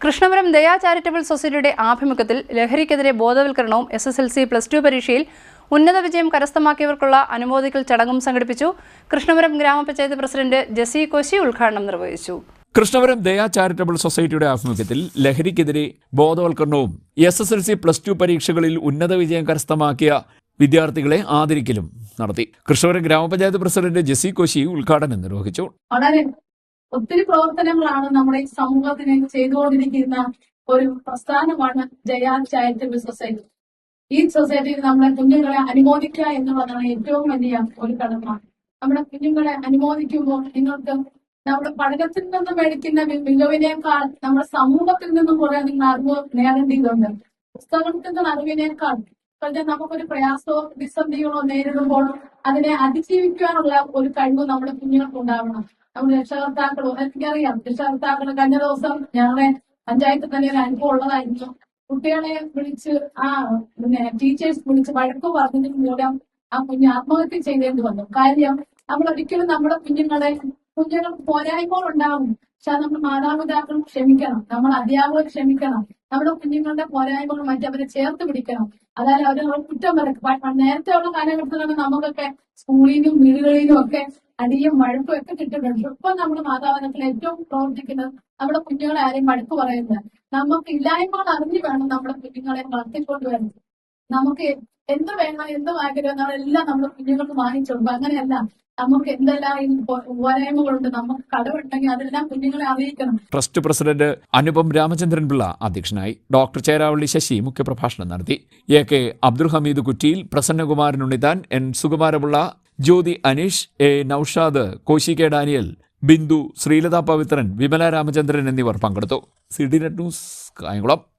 കൃഷ്ണപുരം ദയാ charitable സൊസൈറ്റിയുടെ ആഭിമുഖ്യത്തിൽ ലഹരിക്കെതിരെ ബോധവൽക്കരണവും SSLC+2 പരീക്ഷയിൽ ഉന്നത വിജയം കരസ്ഥമാക്കിയവർക്കുള്ള അനുമോദിക്കൽ ചടങ്ങും സംഘടിപ്പിച്ചു. കൃഷ്ണപുരം ഗ്രാമപഞ്ചായത്ത് പ്രസിഡന്റ് ജെസി കോശി ഉദ്ഘാടനം നിർവഹിച്ചു. കൃഷ്ണപുരം ദയാ ചാരിറ്റബിൾ സൊസൈറ്റിയുടെ ആഭിമുഖ്യത്തിൽ ലഹരിക്കെതിരെ ബോധവൽക്കരണവും SSLC+2 പരീക്ഷകളിൽ ഉന്നത വിജയം കരസ്ഥമാക്കിയ വിദ്യാർത്ഥികളെ ആദരിക്കലും നടത്തി. കൃഷ്ണപുരം ഗ്രാമപഞ്ചായത്ത് പ്രസിഡന്റ് ജെസി കോശി ഉദ്ഘാടനം നിർവഹിച്ചു. ഒത്തിരി പ്രവർത്തനങ്ങളാണ് നമ്മുടെ ഈ സമൂഹത്തിന് ചെയ്തുകൊണ്ടിരിക്കുന്ന ഒരു പ്രസ്ഥാനമാണ് ദയാ ചാരിറ്റബിൾ സൊസൈറ്റി. ഈ സൊസൈറ്റിയിൽ നമ്മുടെ കുഞ്ഞുങ്ങളെ അനുമോദിക്കുക എന്നുള്ളതാണ് ഏറ്റവും വലിയ ഒരു കടമ. നമ്മുടെ കുഞ്ഞുങ്ങളെ അനുമോദിക്കുമ്പോൾ നിങ്ങൾക്ക് നമ്മുടെ പഠനത്തിൽ നിന്നും മേടിക്കുന്ന മികവിനേക്കാൾ നമ്മുടെ സമൂഹത്തിൽ നിന്നും കുറെ നിങ്ങൾ അറിവ് നേടേണ്ടതുണ്ട്. പുസ്തകത്തിൽ നിന്ന് അറിവിനേക്കാൾ നമുക്കൊരു പ്രയാസമോ പ്രതിസന്ധികളോ നേരിടുമ്പോൾ അതിനെ അതിജീവിക്കാനുള്ള ഒരു കഴിവ് നമ്മുടെ കുഞ്ഞുങ്ങൾക്ക് ഉണ്ടാവണം. നമ്മുടെ രക്ഷകർത്താക്കളോ എനിക്കറിയാം, രക്ഷകർത്താക്കൾ കഴിഞ്ഞ ദിവസം ഞങ്ങളുടെ പഞ്ചായത്തിൽ തന്നെ ഒരു അനുഭവം ഉള്ളതായിരുന്നു. കുട്ടികളെ വിളിച്ച് ടീച്ചേഴ്സ് വിളിച്ച് വഴക്ക് പറഞ്ഞതിന് മൂലം ആ കുഞ്ഞ് ആത്മഹത്യ ചെയ്തേണ്ടി വന്നു. കാര്യം നമ്മൾ ഒരിക്കലും നമ്മുടെ കുഞ്ഞുങ്ങൾക്ക് പോരായ്മകൾ ഉണ്ടാവും. പക്ഷെ നമ്മൾ മാതാപിതാക്കൾ ക്ഷമിക്കണം, നമ്മൾ അധ്യാപകർ ക്ഷമിക്കണം, നമ്മുടെ കുഞ്ഞുങ്ങളുടെ പോരായ്മകൾ മറ്റവരെ ചേർത്ത് പിടിക്കണം. അതായത് അവരെ കുറ്റം വരക്കും. നേരത്തെ ഉള്ള കാലഘട്ടത്തിലൊക്കെ നമുക്കൊക്കെ സ്കൂളിലും വീടുകളിലും ഒക്കെ അടിയും വഴക്കും ഒക്കെ കിട്ടുന്നുണ്ട്. ഇപ്പൊ നമ്മുടെ മാതാപിതാക്കൾ ഏറ്റവും പ്രവർത്തിക്കുന്നത് നമ്മുടെ കുഞ്ഞുങ്ങളെ ആരെയും വഴക്ക് പറയുന്നത്. നമുക്ക് ഇല്ലായ്മകൾ അറിഞ്ഞു വേണം നമ്മുടെ കുഞ്ഞുങ്ങളെ വളർത്തിക്കൊണ്ടുവരുന്നത്. നമുക്ക് എന്ത് വേണം, എന്ത് ആഗ്രഹം എല്ലാം നമ്മുടെ കുഞ്ഞുങ്ങൾക്ക് വാങ്ങിച്ചു കൊടുക്കും. അങ്ങനെയല്ല, നമുക്ക് എന്തെല്ലാം പോരായ്മകളുണ്ട്, നമുക്ക് കടവുണ്ടെങ്കിൽ അതെല്ലാം കുഞ്ഞുങ്ങളെ അറിയിക്കണം. ട്രസ്റ്റ് പ്രസിഡന്റ് അനുപം രാമചന്ദ്രൻ പിള്ള അധ്യക്ഷനായി. ഡോക്ടർ ചേരാവള്ളി ശശി മുഖ്യപ്രഭാഷണം നടത്തി. AK Abdul Hameed Kuttiyil, Prasannakumaran Unnithan, N Sukumarapillai, Jyothi Aneesh, A Noushad, Koshy K Daniel, Bindu, Sreelatha Pavithran, Vimala Ramachandran എന്നിവർ പങ്കെടുത്തു. CDNet news Kayamkulam.